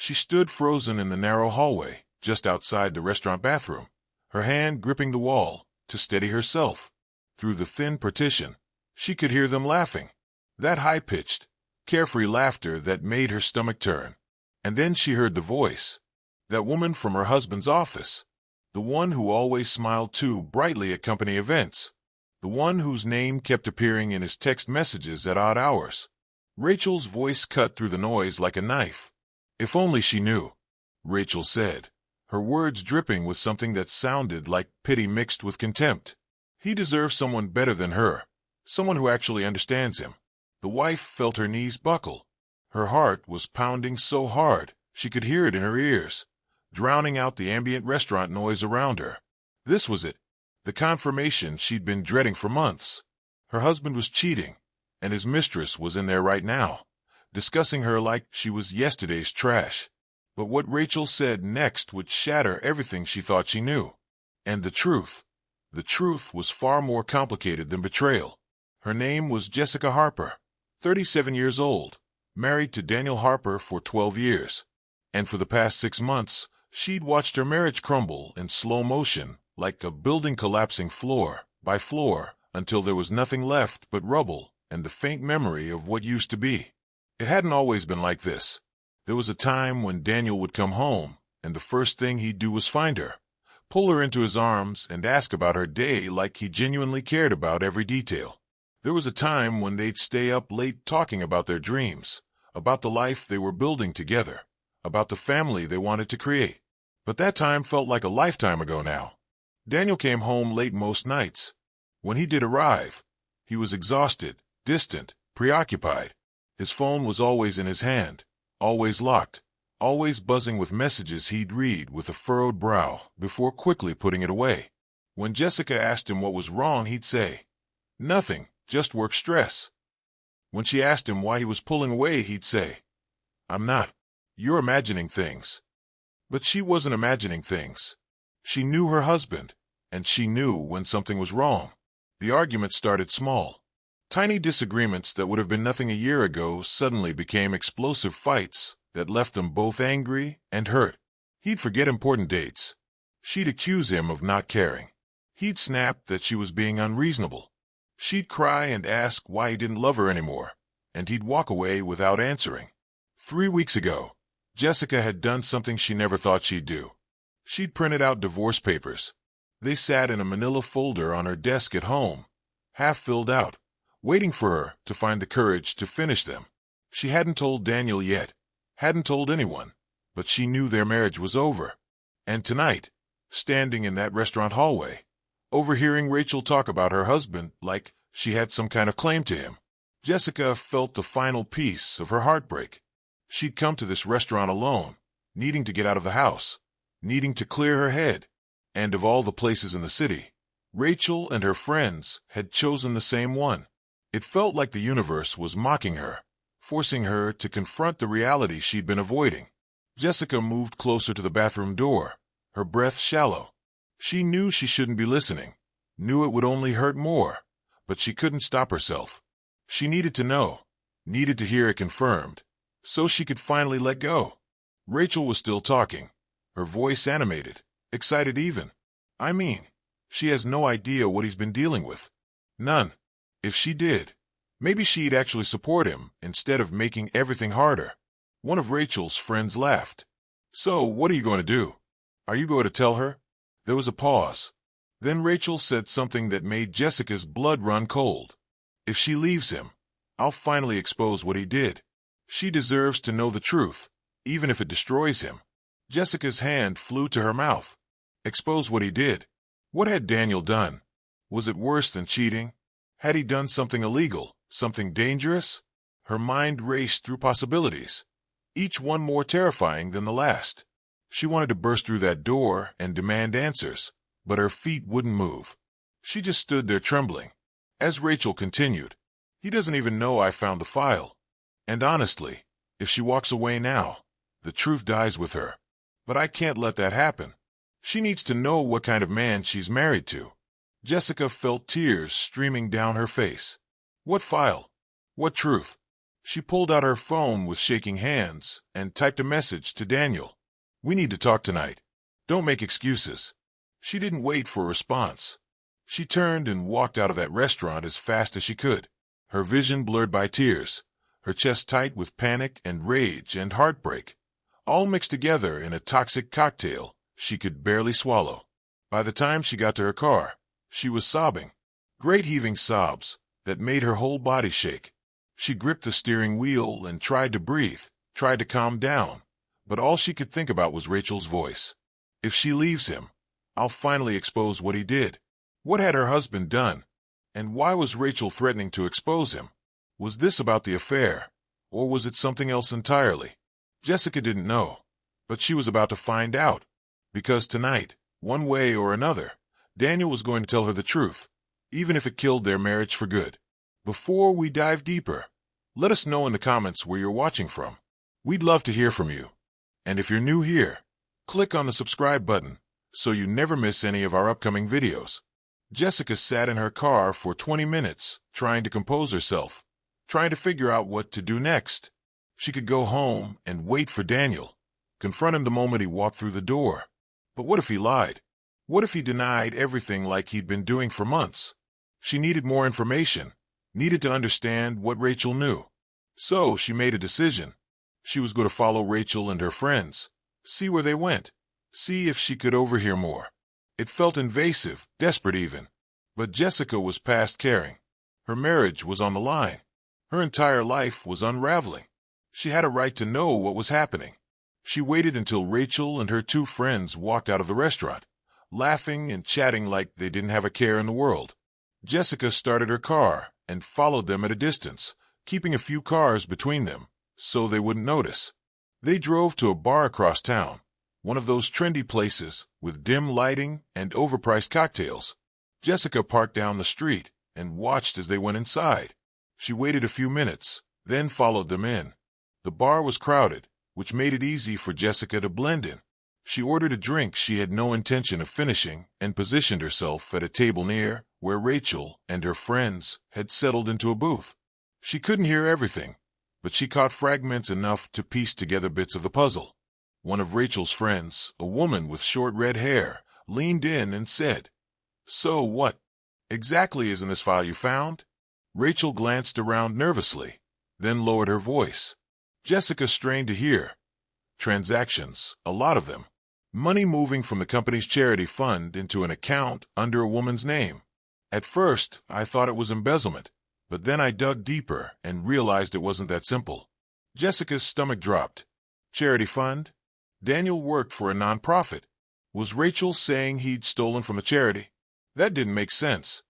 She stood frozen in the narrow hallway, just outside the restaurant bathroom, her hand gripping the wall to steady herself. Through the thin partition, she could hear them laughing. That high-pitched, carefree laughter that made her stomach turn. And then she heard the voice. That woman from her husband's office. The one who always smiled too brightly at company events. The one whose name kept appearing in his text messages at odd hours. Rachel's voice cut through the noise like a knife. "If only she knew," Rachel said, her words dripping with something that sounded like pity mixed with contempt. He deserves someone better than her, someone who actually understands him. The wife felt her knees buckle. Her heart was pounding so hard she could hear it in her ears, drowning out the ambient restaurant noise around her. This was it, the confirmation she'd been dreading for months. Her husband was cheating, and his mistress was in there right now, discussing her like she was yesterday's trash. But what Rachel said next would shatter everything she thought she knew. And the truth was far more complicated than betrayal. Her name was Jessica Harper, 37 years old, married to Daniel Harper for 12 years. And for the past 6 months, she'd watched her marriage crumble in slow motion, like a building collapsing floor by floor, until there was nothing left but rubble and the faint memory of what used to be. It hadn't always been like this. There was a time when Daniel would come home, and the first thing he'd do was find her, pull her into his arms, and ask about her day like he genuinely cared about every detail. There was a time when they'd stay up late talking about their dreams, about the life they were building together, about the family they wanted to create. But that time felt like a lifetime ago now. Daniel came home late most nights. When he did arrive, he was exhausted, distant, preoccupied. His phone was always in his hand, always locked, always buzzing with messages he'd read with a furrowed brow before quickly putting it away. When Jessica asked him what was wrong, he'd say, "Nothing, just work stress." When she asked him why he was pulling away, he'd say, "I'm not. You're imagining things." But she wasn't imagining things. She knew her husband, and she knew when something was wrong. The argument started small. Tiny disagreements that would have been nothing a year ago suddenly became explosive fights that left them both angry and hurt. He'd forget important dates. She'd accuse him of not caring. He'd snap that she was being unreasonable. She'd cry and ask why he didn't love her anymore, and he'd walk away without answering. 3 weeks ago, Jessica had done something she never thought she'd do. She'd printed out divorce papers. They sat in a manila folder on her desk at home, half filled out, waiting for her to find the courage to finish them. She hadn't told Daniel yet, hadn't told anyone, but she knew their marriage was over. And tonight, standing in that restaurant hallway, overhearing Rachel talk about her husband like she had some kind of claim to him, Jessica felt the final piece of her heartbreak. She'd come to this restaurant alone, needing to get out of the house, needing to clear her head. And of all the places in the city, Rachel and her friends had chosen the same one. It felt like the universe was mocking her, forcing her to confront the reality she'd been avoiding. Jessica moved closer to the bathroom door, her breath shallow. She knew she shouldn't be listening, knew it would only hurt more, but she couldn't stop herself. She needed to know, needed to hear it confirmed, so she could finally let go. Rachel was still talking, her voice animated, excited even. "I mean, she has no idea what he's been dealing with. None. If she did, maybe she'd actually support him instead of making everything harder." One of Rachel's friends laughed. "So, what are you going to do? Are you going to tell her?" There was a pause. Then Rachel said something that made Jessica's blood run cold. "If she leaves him, I'll finally expose what he did. She deserves to know the truth, even if it destroys him." Jessica's hand flew to her mouth. Expose what he did? What had Daniel done? Was it worse than cheating? Had he done something illegal, something dangerous? Her mind raced through possibilities, each one more terrifying than the last. She wanted to burst through that door and demand answers, but her feet wouldn't move. She just stood there trembling. As Rachel continued, "He doesn't even know I found the file. And honestly, if she walks away now, the truth dies with her. But I can't let that happen. She needs to know what kind of man she's married to." Jessica felt tears streaming down her face. What file? What truth? She pulled out her phone with shaking hands and typed a message to Daniel. "We need to talk tonight. Don't make excuses." She didn't wait for a response. She turned and walked out of that restaurant as fast as she could, her vision blurred by tears, her chest tight with panic and rage and heartbreak, all mixed together in a toxic cocktail she could barely swallow. By the time she got to her car, she was sobbing, great heaving sobs that made her whole body shake. She gripped the steering wheel and tried to breathe, tried to calm down, but all she could think about was Rachel's voice. If she leaves him, I'll finally expose what he did. What had her husband done? And why was Rachel threatening to expose him? Was this about the affair, or was it something else entirely? Jessica didn't know, but she was about to find out. Because tonight, one way or another, Daniel was going to tell her the truth, even if it killed their marriage for good. Before we dive deeper, let us know in the comments where you're watching from. We'd love to hear from you. And if you're new here, click on the subscribe button so you never miss any of our upcoming videos. Jessica sat in her car for 20 minutes, trying to compose herself, trying to figure out what to do next. She could go home and wait for Daniel, confront him the moment he walked through the door. But what if he lied? What if he denied everything like he'd been doing for months? She needed more information, needed to understand what Rachel knew. So she made a decision. She was going to follow Rachel and her friends, see where they went, see if she could overhear more. It felt invasive, desperate even. But Jessica was past caring. Her marriage was on the line. Her entire life was unraveling. She had a right to know what was happening. She waited until Rachel and her two friends walked out of the restaurant, laughing and chatting like they didn't have a care in the world. Jessica started her car and followed them at a distance, keeping a few cars between them so they wouldn't notice. They drove to a bar across town, one of those trendy places with dim lighting and overpriced cocktails. Jessica parked down the street and watched as they went inside. She waited a few minutes, then followed them in. The bar was crowded, which made it easy for Jessica to blend in. She ordered a drink she had no intention of finishing and positioned herself at a table near where Rachel and her friends had settled into a booth. She couldn't hear everything, but she caught fragments enough to piece together bits of the puzzle. One of Rachel's friends, a woman with short red hair, leaned in and said, "So what exactly is in this file you found?" Rachel glanced around nervously, then lowered her voice. Jessica strained to hear. Transactions, a lot of them. Money moving from the company's charity fund into an account under a woman's name. At first, I thought it was embezzlement, but then I dug deeper and realized it wasn't that simple. Jessica's stomach dropped. Charity fund? Daniel worked for a nonprofit. Was Rachel saying he'd stolen from a charity? That didn't make sense.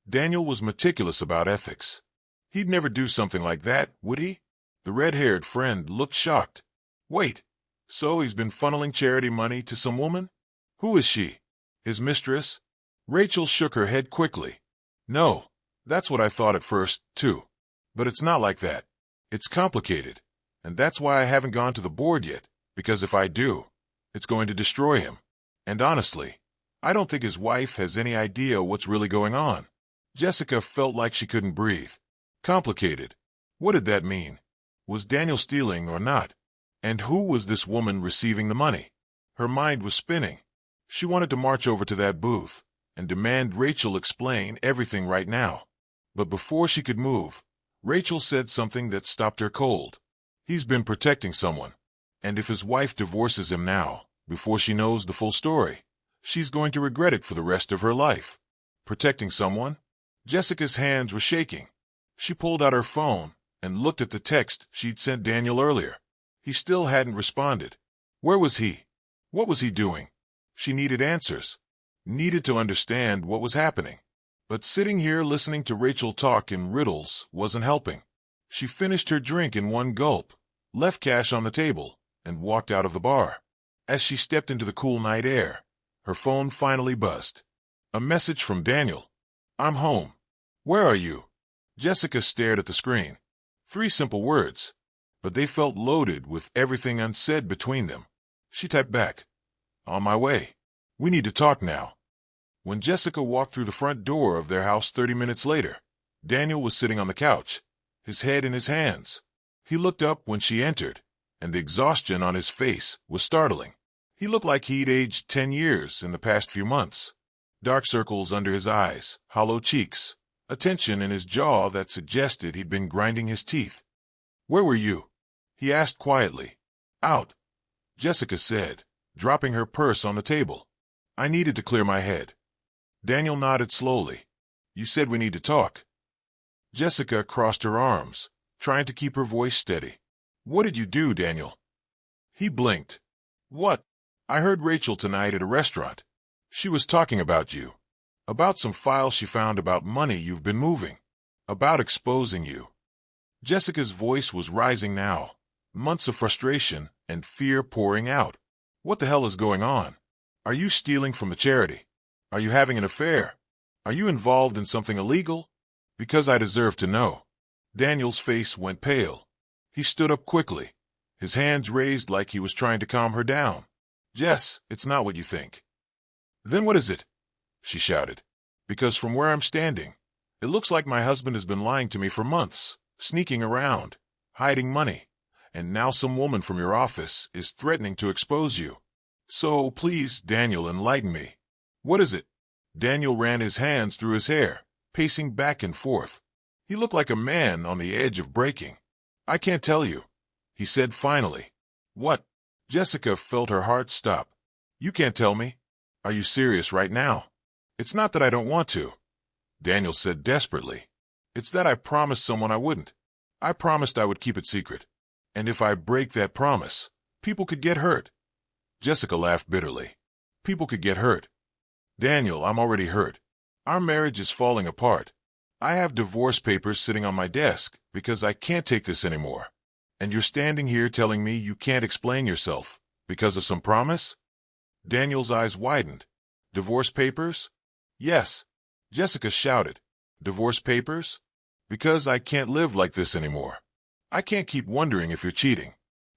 Daniel was meticulous about ethics. He'd never do something like that, would he? The red-haired friend looked shocked. Wait, so he's been funneling charity money to some woman? Who is she? His mistress? Rachel shook her head quickly. No, that's what I thought at first, too. But it's not like that. It's complicated, and that's why I haven't gone to the board yet, because if I do, it's going to destroy him. And honestly, I don't think his wife has any idea what's really going on. Jessica felt like she couldn't breathe. Complicated. What did that mean? Was Daniel stealing or not? And who was this woman receiving the money? Her mind was spinning. She wanted to march over to that booth and demand Rachel explain everything right now. But before she could move, Rachel said something that stopped her cold. He's been protecting someone. And if his wife divorces him now, before she knows the full story, she's going to regret it for the rest of her life. Protecting someone? Jessica's hands were shaking. She pulled out her phone and looked at the text she'd sent Daniel earlier. He still hadn't responded. Where was he? What was he doing? She needed answers. Needed to understand what was happening. But sitting here listening to Rachel talk in riddles wasn't helping. She finished her drink in one gulp, left cash on the table, and walked out of the bar. As she stepped into the cool night air, her phone finally buzzed. A message from Daniel. I'm home. Where are you? Jessica stared at the screen. 3 simple words, but they felt loaded with everything unsaid between them. She typed back, on my way. We need to talk now. When Jessica walked through the front door of their house 30 minutes later, Daniel was sitting on the couch, his head in his hands, He looked up when she entered, and the exhaustion on his face was startling. He looked like he'd aged 10 years in the past few months. Dark circles under his eyes, hollow cheeks, a tension in his jaw that suggested he'd been grinding his teeth. "Where were you?" he asked quietly. "Out," Jessica said, dropping her purse on the table. "I needed to clear my head." Daniel nodded slowly. "You said we need to talk." Jessica crossed her arms, trying to keep her voice steady. "What did you do, Daniel?" He blinked. "What?" "I heard Rachel tonight at a restaurant. She was talking about you. About some files she found about money you've been moving. About exposing you." Jessica's voice was rising now, months of frustration and fear pouring out. "What the hell is going on? Are you stealing from a charity? Are you having an affair? Are you involved in something illegal? Because I deserve to know." Daniel's face went pale. He stood up quickly, his hands raised like he was trying to calm her down. "Jess, it's not what you think." "Then what is it?" she shouted. "Because from where I'm standing, it looks like my husband has been lying to me for months, sneaking around, hiding money, and now some woman from your office is threatening to expose you. So please, Daniel, enlighten me. What is it?" Daniel ran his hands through his hair, pacing back and forth. He looked like a man on the edge of breaking. "I can't tell you," he said finally. "What?" Jessica felt her heart stop. "You can't tell me? Are you serious right now?" "It's not that I don't want to," Daniel said desperately. "It's that I promised someone I wouldn't. I promised I would keep it secret. And if I break that promise, people could get hurt." Jessica laughed bitterly. "People could get hurt. Daniel, I'm already hurt. Our marriage is falling apart. I have divorce papers sitting on my desk because I can't take this anymore. And you're standing here telling me you can't explain yourself because of some promise?" Daniel's eyes widened. "Divorce papers?" "Yes," Jessica shouted. "Divorce papers? Because I can't live like this anymore. I can't keep wondering if you're cheating.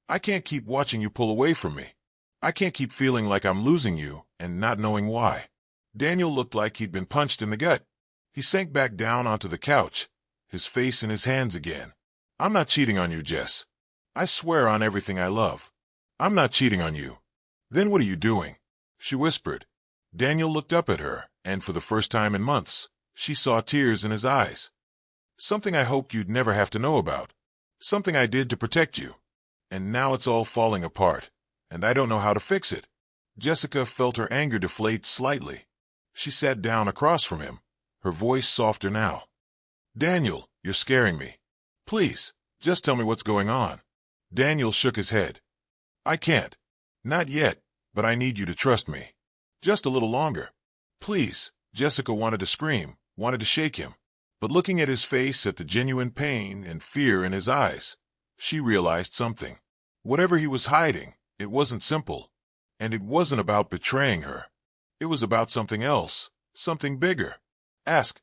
I can't keep watching you pull away from me. I can't keep feeling like I'm losing you and not knowing why." Daniel looked like he'd been punched in the gut. He sank back down onto the couch, his face in his hands again. "I'm not cheating on you, Jess. I swear on everything I love. I'm not cheating on you." "Then what are you doing?" she whispered. Daniel looked up at her, and for the first time in months, she saw tears in his eyes. "Something I hoped you'd never have to know about. Something I did to protect you. And now it's all falling apart, and I don't know how to fix it." Jessica felt her anger deflate slightly. She sat down across from him, her voice softer now. "Daniel, you're scaring me. Please, just tell me what's going on." Daniel shook his head. "I can't. Not yet, but I need you to trust me. Just a little longer. Please." Jessica wanted to scream, wanted to shake him. But looking at his face, at the genuine pain and fear in his eyes, she realized something. Whatever he was hiding, it wasn't simple. And it wasn't about betraying her. It was about something else, something bigger. "Ask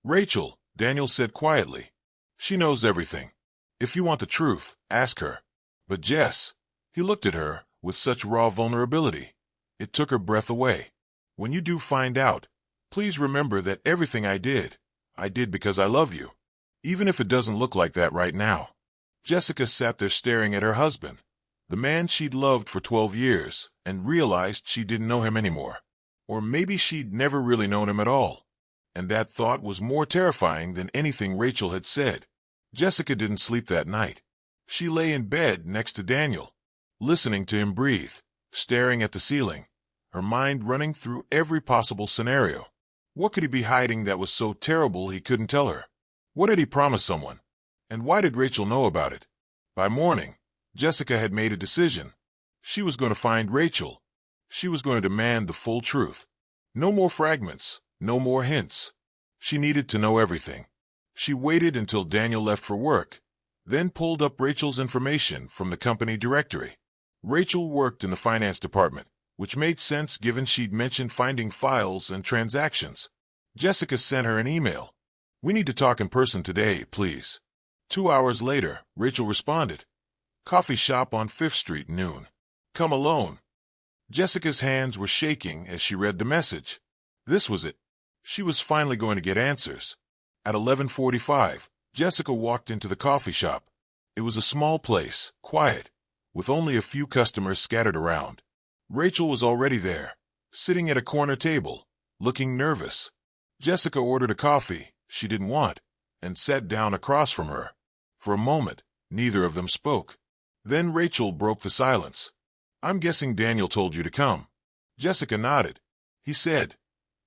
Rachel," Daniel said quietly. "She knows everything. If you want the truth, ask her." But Jess, he looked at her with such raw vulnerability. It took her breath away. "When you do find out, please remember that everything I did because I love you. Even if it doesn't look like that right now." Jessica sat there staring at her husband, the man she'd loved for 12 years, and realized she didn't know him anymore. Or maybe she'd never really known him at all. And that thought was more terrifying than anything Rachel had said. Jessica didn't sleep that night. She lay in bed next to Daniel, listening to him breathe, staring at the ceiling, her mind running through every possible scenario. What could he be hiding that was so terrible he couldn't tell her? What had he promised someone? And why did Rachel know about it? By morning, Jessica had made a decision. She was going to find Rachel. She was going to demand the full truth. No more fragments, no more hints. She needed to know everything. She waited until Daniel left for work, then pulled up Rachel's information from the company directory. Rachel worked in the finance department, which made sense given she'd mentioned finding files and transactions. Jessica sent her an email. "We need to talk in person today, please." 2 hours later, Rachel responded. "Coffee shop on 5th Street, noon. Come alone." Jessica's hands were shaking as she read the message. This was it. She was finally going to get answers. At 11:45, Jessica walked into the coffee shop. It was a small place, quiet, with only a few customers scattered around. Rachel was already there, sitting at a corner table, looking nervous. Jessica ordered a coffee she didn't want and sat down across from her. For a moment, neither of them spoke. Then Rachel broke the silence. "I'm guessing Daniel told you to come." Jessica nodded. "He said,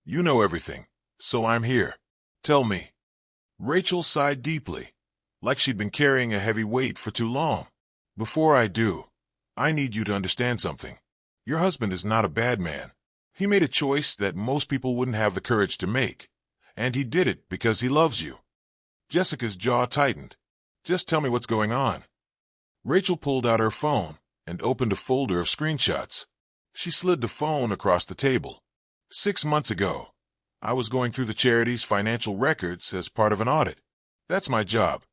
'You know everything, so I'm here. Tell me.'" Rachel sighed deeply, like she'd been carrying a heavy weight for too long. "Before I do, I need you to understand something. Your husband is not a bad man. He made a choice that most people wouldn't have the courage to make, and he did it because he loves you." Jessica's jaw tightened. "Just tell me what's going on." Rachel pulled out her phone and opened a folder of screenshots. She slid the phone across the table. 6 months ago, I was going through the charity's financial records as part of an audit. That's my job.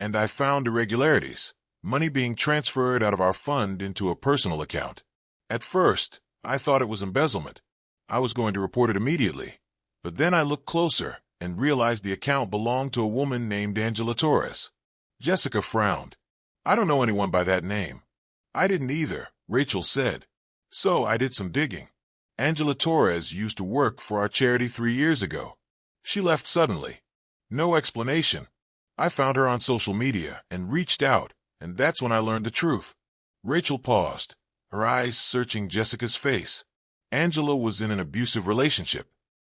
And I found irregularities, money being transferred out of our fund into a personal account. At first, I thought it was embezzlement. I was going to report it immediately. But then I looked closer and realized the account belonged to a woman named Angela Torres. Jessica frowned. "I don't know anyone by that name." "I didn't either," Rachel said. "So I did some digging. Angela Torres used to work for our charity 3 years ago. She left suddenly. No explanation. I found her on social media and reached out, and that's when I learned the truth." Rachel paused, her eyes searching Jessica's face. Angela was in an abusive relationship.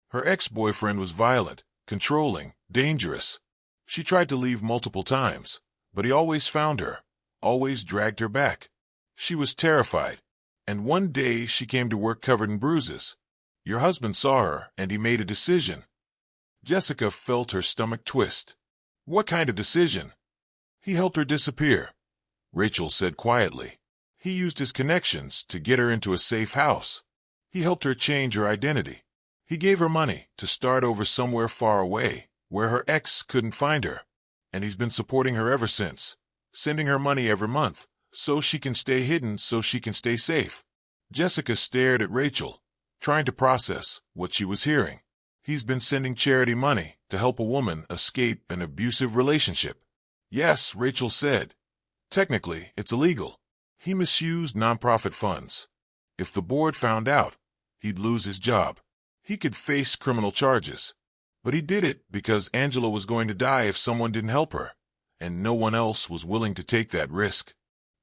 Her ex-boyfriend was violent, controlling, dangerous. She tried to leave multiple times, but he always found her, always dragged her back. She was terrified, and one day she came to work covered in bruises. Your husband saw her, and he made a decision. Jessica felt her stomach twist. "What kind of decision?" "He helped her disappear," Rachel said quietly. "He used his connections to get her into a safe house. He helped her change her identity. He gave her money to start over somewhere far away, where her ex couldn't find her. And he's been supporting her ever since, sending her money every month, so she can stay hidden, so she can stay safe." Jessica stared at Rachel, trying to process what she was hearing. He's been sending charity money to help a woman escape an abusive relationship. "Yes," Rachel said. "Technically, it's illegal. He misused nonprofit funds. If the board found out, he'd lose his job. He could face criminal charges. But he did it because Angela was going to die if someone didn't help her, and no one else was willing to take that risk."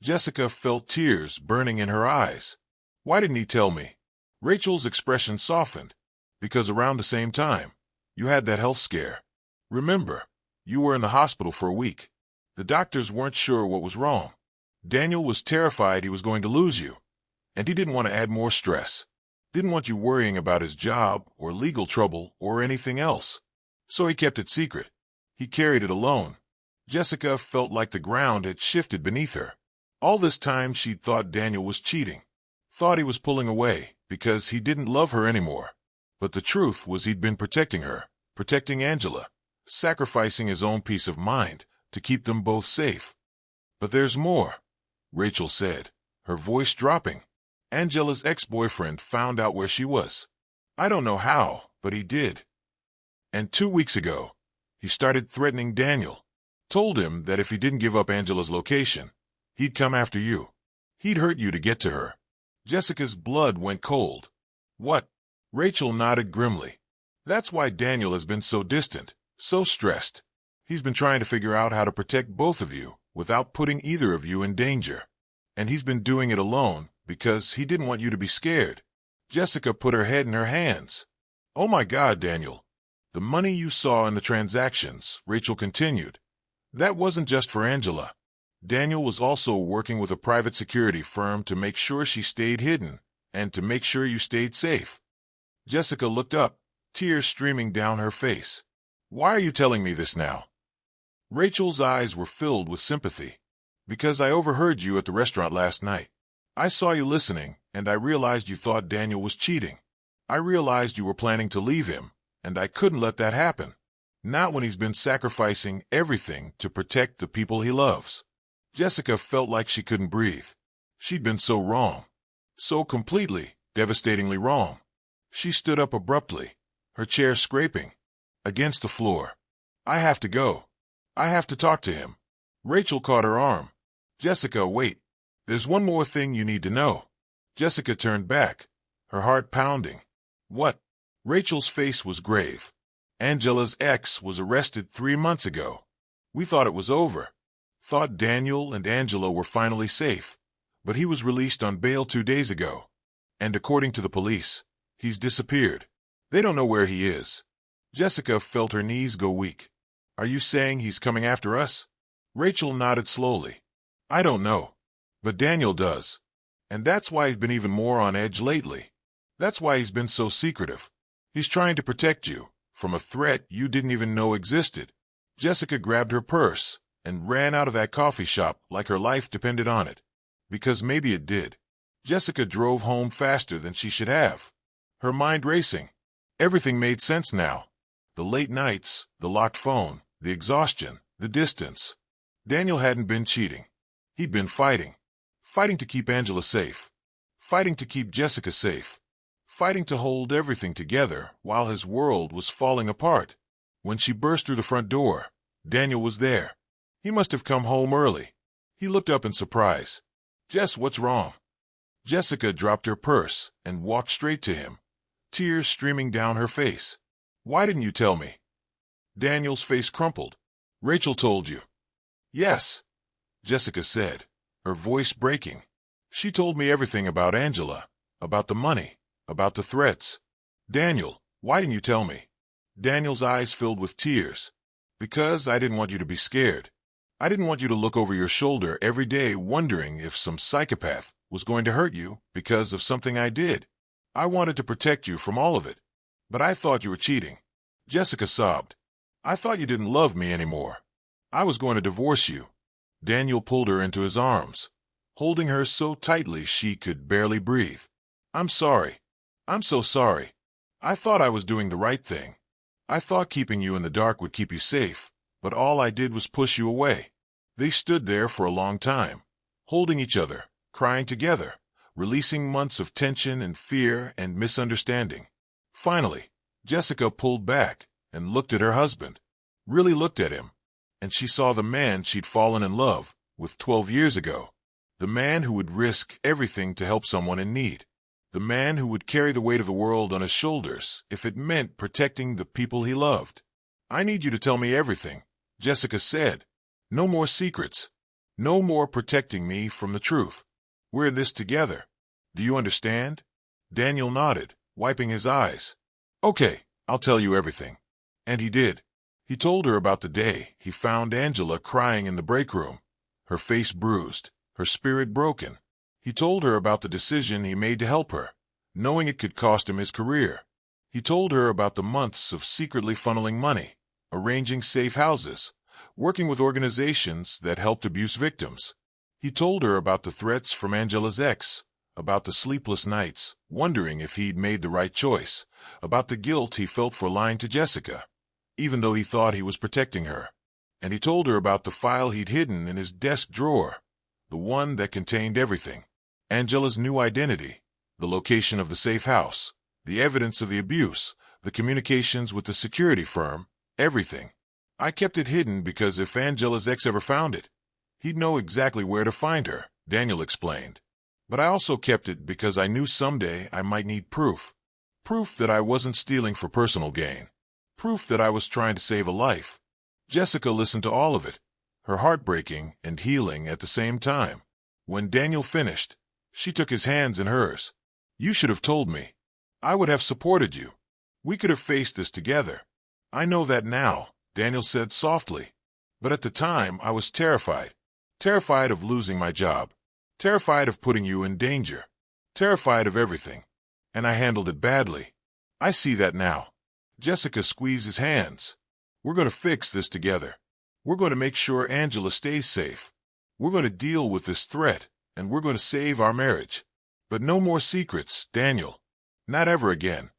Jessica felt tears burning in her eyes. "Why didn't he tell me?" Rachel's expression softened. "Because around the same time, you had that health scare. Remember, you were in the hospital for a week. The doctors weren't sure what was wrong. Daniel was terrified he was going to lose you, and he didn't want to add more stress. Didn't want you worrying about his job or legal trouble or anything else. So he kept it secret. He carried it alone." Jessica felt like the ground had shifted beneath her. All this time she'd thought Daniel was cheating, thought he was pulling away because he didn't love her anymore. But the truth was he'd been protecting her, protecting Angela, sacrificing his own peace of mind to keep them both safe. "But there's more," Rachel said, her voice dropping. "Angela's ex-boyfriend found out where she was. I don't know how, but he did. And 2 weeks ago, he started threatening Daniel. Told him that if he didn't give up Angela's location, he'd come after you. He'd hurt you to get to her." Jessica's blood went cold. "What?" Rachel nodded grimly. "That's why Daniel has been so distant, so stressed. He's been trying to figure out how to protect both of you without putting either of you in danger. And he's been doing it alone because he didn't want you to be scared." Jessica put her head in her hands. "Oh my God, Daniel. The money you saw in the transactions," Rachel continued, "that wasn't just for Angela. Daniel was also working with a private security firm to make sure she stayed hidden and to make sure you stayed safe." Jessica looked up, tears streaming down her face. "Why are you telling me this now?" Rachel's eyes were filled with sympathy. "Because I overheard you at the restaurant last night. I saw you listening, and I realized you thought Daniel was cheating. I realized you were planning to leave him, and I couldn't let that happen. Not when he's been sacrificing everything to protect the people he loves." Jessica felt like she couldn't breathe. She'd been so wrong. So completely, devastatingly wrong. She stood up abruptly, her chair scraping against the floor. "I have to go. I have to talk to him." Rachel caught her arm. Jessica, wait. There's one more thing you need to know. Jessica turned back, her heart pounding. What? Rachel's face was grave. Angela's ex was arrested 3 months ago. We thought it was over. Thought Daniel and Angela were finally safe. But he was released on bail 2 days ago. And according to the police, he's disappeared. They don't know where he is. Jessica felt her knees go weak. Are you saying he's coming after us? Rachel nodded slowly. I don't know. But Daniel does. And that's why he's been even more on edge lately. That's why he's been so secretive. He's trying to protect you from a threat you didn't even know existed. Jessica grabbed her purse and ran out of that coffee shop like her life depended on it. Because maybe it did. Jessica drove home faster than she should have. Her mind racing. Everything made sense now. The late nights, the locked phone, the exhaustion, the distance. Daniel hadn't been cheating. He'd been fighting. Fighting to keep Angela safe. Fighting to keep Jessica safe. Fighting to hold everything together while his world was falling apart. When she burst through the front door, Daniel was there. He must have come home early. He looked up in surprise. Jess, what's wrong? Jessica dropped her purse and walked straight to him, tears streaming down her face. Why didn't you tell me? Daniel's face crumpled. Rachel told you. Yes, Jessica said, her voice breaking. She told me everything about Angela, about the money, about the threats. Daniel, why didn't you tell me? Daniel's eyes filled with tears. Because I didn't want you to be scared. I didn't want you to look over your shoulder every day wondering if some psychopath was going to hurt you because of something I did. I wanted to protect you from all of it. But I thought you were cheating. Jessica sobbed. I thought you didn't love me anymore. I was going to divorce you. Daniel pulled her into his arms, holding her so tightly she could barely breathe. I'm sorry. I'm so sorry. I thought I was doing the right thing. I thought keeping you in the dark would keep you safe, but all I did was push you away. They stood there for a long time, holding each other, crying together, releasing months of tension and fear and misunderstanding. Finally, Jessica pulled back and looked at her husband, really looked at him, and she saw the man she'd fallen in love with 12 years ago, the man who would risk everything to help someone in need, the man who would carry the weight of the world on his shoulders if it meant protecting the people he loved. I need you to tell me everything, Jessica said. No more secrets. No more protecting me from the truth. We're in this together. Do you understand? Daniel nodded, wiping his eyes. Okay, I'll tell you everything. And he did. He told her about the day he found Angela crying in the break room, her face bruised, her spirit broken. He told her about the decision he made to help her, knowing it could cost him his career. He told her about the months of secretly funneling money, arranging safe houses, working with organizations that helped abuse victims. He told her about the threats from Angela's ex, about the sleepless nights, wondering if he'd made the right choice, about the guilt he felt for lying to Jessica, even though he thought he was protecting her. And he told her about the file he'd hidden in his desk drawer, the one that contained everything. Angela's new identity, the location of the safe house, the evidence of the abuse, the communications with the security firm, everything. I kept it hidden because if Angela's ex ever found it, he'd know exactly where to find her, Daniel explained. But I also kept it because I knew someday I might need proof. Proof that I wasn't stealing for personal gain. Proof that I was trying to save a life. Jessica listened to all of it, her heart breaking and healing at the same time. When Daniel finished, she took his hands in hers. You should have told me. I would have supported you. We could have faced this together. I know that now, Daniel said softly. But at the time, I was terrified. Terrified of losing my job. Terrified of putting you in danger. Terrified of everything. And I handled it badly. I see that now. Jessica squeezed his hands. We're going to fix this together. We're going to make sure Angela stays safe. We're going to deal with this threat, and we're going to save our marriage. But no more secrets, Daniel. Not ever again.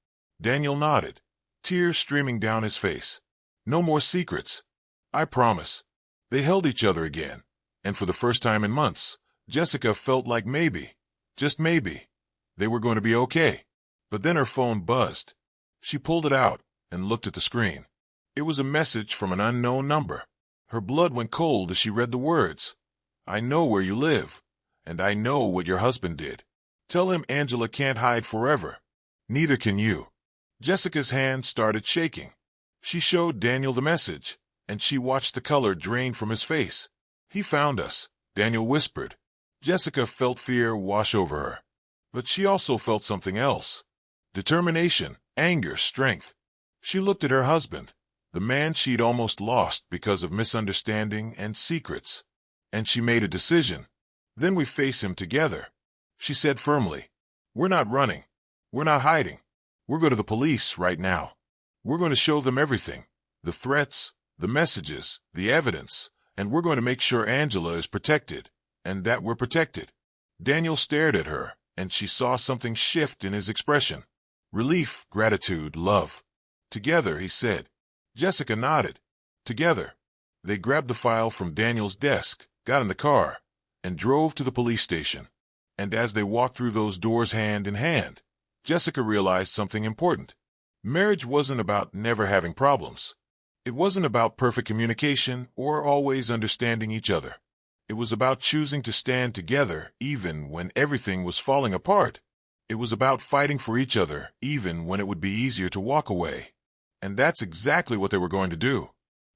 Daniel nodded, tears streaming down his face. No more secrets. I promise. They held each other again, and for the first time in months, Jessica felt like maybe, just maybe, they were going to be okay. But then her phone buzzed. She pulled it out and looked at the screen. It was a message from an unknown number. Her blood went cold as she read the words. I know where you live, and I know what your husband did. Tell him Angela can't hide forever. Neither can you. Jessica's hand started shaking. She showed Daniel the message, and she watched the color drain from his face. He found us, Daniel whispered. Jessica felt fear wash over her. But she also felt something else. Determination, anger, strength. She looked at her husband, the man she'd almost lost because of misunderstanding and secrets. And she made a decision. Then we face him together. She said firmly, we're not running. We're not hiding. We're going to the police right now. We're going to show them everything. The threats, the messages, the evidence, and we're going to make sure Angela is protected, and that we're protected. Daniel stared at her, and she saw something shift in his expression. Relief, gratitude, love. Together, he said. Jessica nodded. Together. They grabbed the file from Daniel's desk, got in the car, and drove to the police station. And as they walked through those doors hand in hand, Jessica realized something important. Marriage wasn't about never having problems. It wasn't about perfect communication or always understanding each other. It was about choosing to stand together even when everything was falling apart. It was about fighting for each other even when it would be easier to walk away. And that's exactly what they were going to do.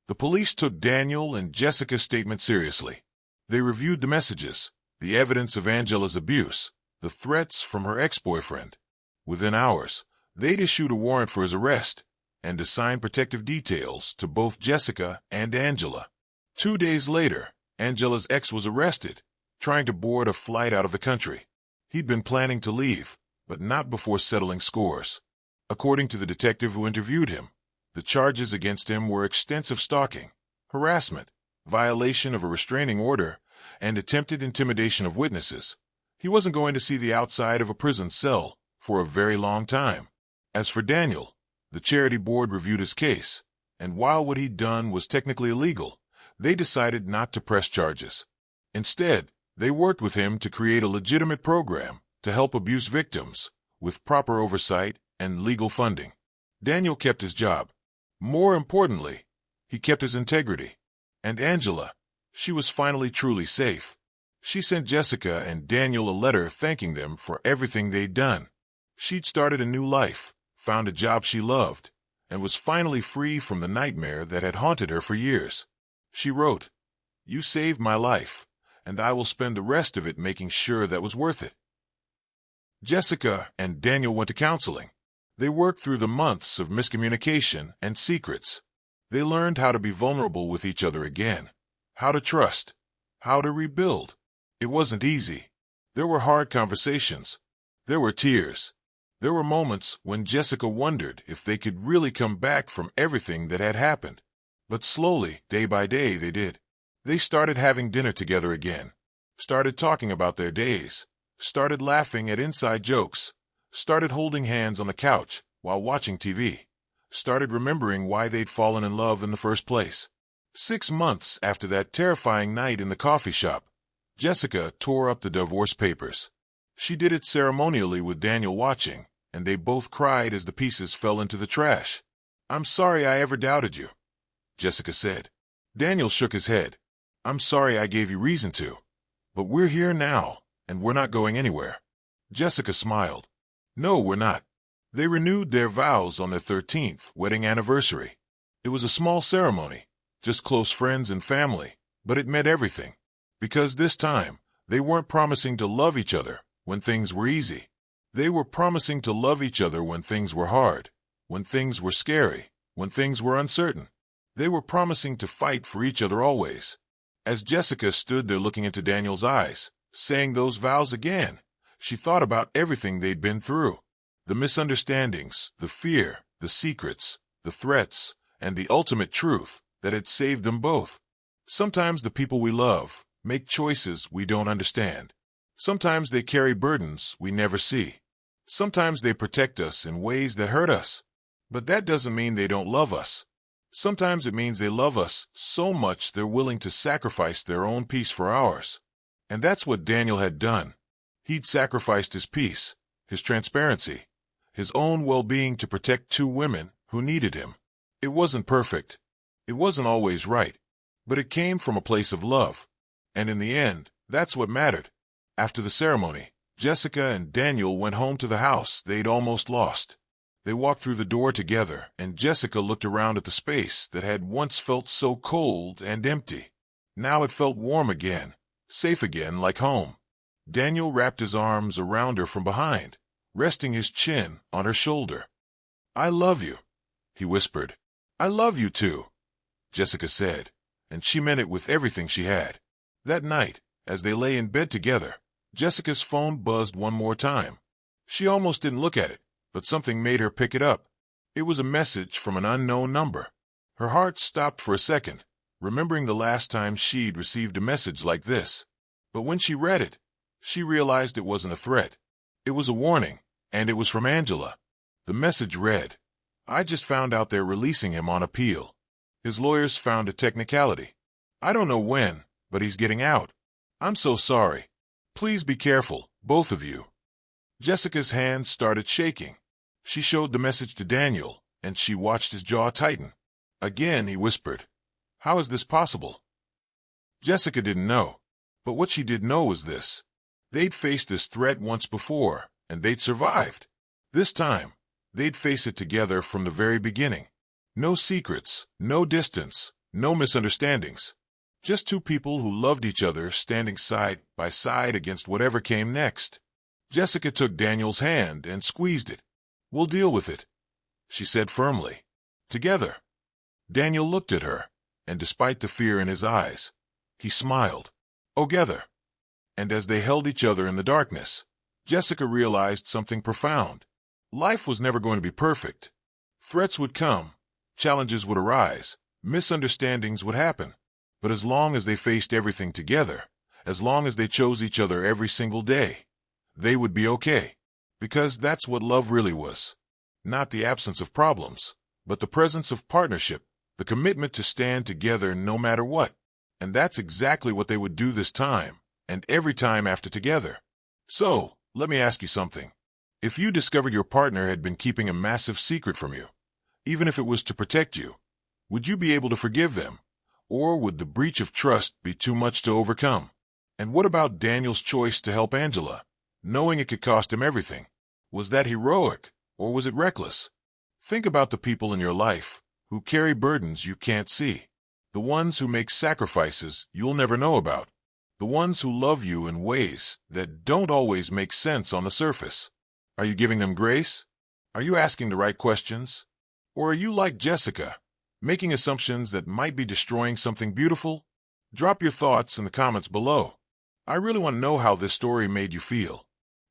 The police took Daniel and Jessica's statement seriously. They reviewed the messages, the evidence of Angela's abuse, the threats from her ex-boyfriend. Within hours, they'd issued a warrant for his arrest and assigned protective details to both Jessica and Angela. 2 days later, Angela's ex was arrested, trying to board a flight out of the country. He'd been planning to leave, but not before settling scores. According to the detective who interviewed him, the charges against him were extensive stalking, harassment, violation of a restraining order, and attempted intimidation of witnesses. He wasn't going to see the outside of a prison cell for a very long time. As for Daniel, the charity board reviewed his case, and while what he'd done was technically illegal, they decided not to press charges. Instead, they worked with him to create a legitimate program to help abuse victims, with proper oversight and legal funding. Daniel kept his job. More importantly, he kept his integrity. And Angela, she was finally truly safe. She sent Jessica and Daniel a letter thanking them for everything they'd done. She'd started a new life, found a job she loved, and was finally free from the nightmare that had haunted her for years. She wrote, "You saved my life, and I will spend the rest of it making sure that was worth it." Jessica and Daniel went to counseling. They worked through the months of miscommunication and secrets. They learned how to be vulnerable with each other again, how to trust, how to rebuild. It wasn't easy. There were hard conversations. There were tears. There were moments when Jessica wondered if they could really come back from everything that had happened. But slowly, day by day, they did. They started having dinner together again, started talking about their days, started laughing at inside jokes, started holding hands on the couch while watching TV, started remembering why they'd fallen in love in the first place. 6 months after that terrifying night in the coffee shop, Jessica tore up the divorce papers. She did it ceremonially with Daniel watching, and they both cried as the pieces fell into the trash. "I'm sorry I ever doubted you," Jessica said. Daniel shook his head. "I'm sorry I gave you reason to. But we're here now, and we're not going anywhere." Jessica smiled. "No, we're not." They renewed their vows on their 13th wedding anniversary. It was a small ceremony, just close friends and family, but it meant everything. Because this time, they weren't promising to love each other when things were easy. They were promising to love each other when things were hard, when things were scary, when things were uncertain. They were promising to fight for each other always. As Jessica stood there looking into Daniel's eyes, saying those vows again, she thought about everything they'd been through. The misunderstandings, the fear, the secrets, the threats, and the ultimate truth that had saved them both. Sometimes the people we love make choices we don't understand. Sometimes they carry burdens we never see. Sometimes they protect us in ways that hurt us. But that doesn't mean they don't love us. Sometimes it means they love us so much they're willing to sacrifice their own peace for ours. And that's what Daniel had done. He'd sacrificed his peace, his transparency, his own well-being to protect 2 women who needed him. It wasn't perfect. It wasn't always right. but it came from a place of love. And in the end, that's what mattered. After the ceremony, Jessica and Daniel went home to the house they'd almost lost. They walked through the door together, and Jessica looked around at the space that had once felt so cold and empty. Now it felt warm again, safe again, like home. Daniel wrapped his arms around her from behind, resting his chin on her shoulder. "I love you," he whispered. "I love you too," Jessica said, and she meant it with everything she had. That night, as they lay in bed together, Jessica's phone buzzed one more time. She almost didn't look at it, but something made her pick it up. It was a message from an unknown number. Her heart stopped for a second, remembering the last time she'd received a message like this. But when she read it, she realized it wasn't a threat. It was a warning, and it was from Angela. The message read, "I just found out they're releasing him on appeal. His lawyers found a technicality. I don't know when, but he's getting out. I'm so sorry. Please be careful, both of you." Jessica's hands started shaking. She showed the message to Daniel, and she watched his jaw tighten. Again, he whispered, "How is this possible?" Jessica didn't know, but what she did know was this. They'd faced this threat once before, and they'd survived. This time, they'd face it together from the very beginning. No secrets, no distance, no misunderstandings. Just two people who loved each other standing side by side against whatever came next. Jessica took Daniel's hand and squeezed it. "We'll deal with it," she said firmly. "Together." Daniel looked at her, and despite the fear in his eyes, he smiled. "Together." And as they held each other in the darkness, Jessica realized something profound. Life was never going to be perfect. Threats would come, challenges would arise, misunderstandings would happen. But as long as they faced everything together, as long as they chose each other every single day, they would be okay. Because that's what love really was. Not the absence of problems, but the presence of partnership, the commitment to stand together no matter what. And that's exactly what they would do this time, and every time after together. So, let me ask you something. If you discovered your partner had been keeping a massive secret from you, even if it was to protect you, would you be able to forgive them? Or would the breach of trust be too much to overcome? And what about Daniel's choice to help Angela, knowing it could cost him everything? Was that heroic, or was it reckless? Think about the people in your life who carry burdens you can't see, the ones who make sacrifices you'll never know about, the ones who love you in ways that don't always make sense on the surface. Are you giving them grace? Are you asking the right questions? Or are you like Jessica, making assumptions that might be destroying something beautiful? Drop your thoughts in the comments below. I really want to know how this story made you feel.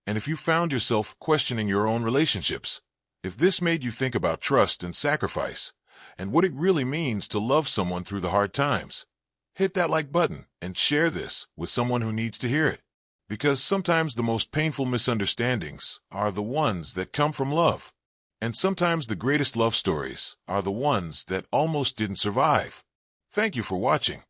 And if you found yourself questioning your own relationships, if this made you think about trust and sacrifice, and what it really means to love someone through the hard times, hit that like button and share this with someone who needs to hear it. Because sometimes the most painful misunderstandings are the ones that come from love. And sometimes the greatest love stories are the ones that almost didn't survive. Thank you for watching.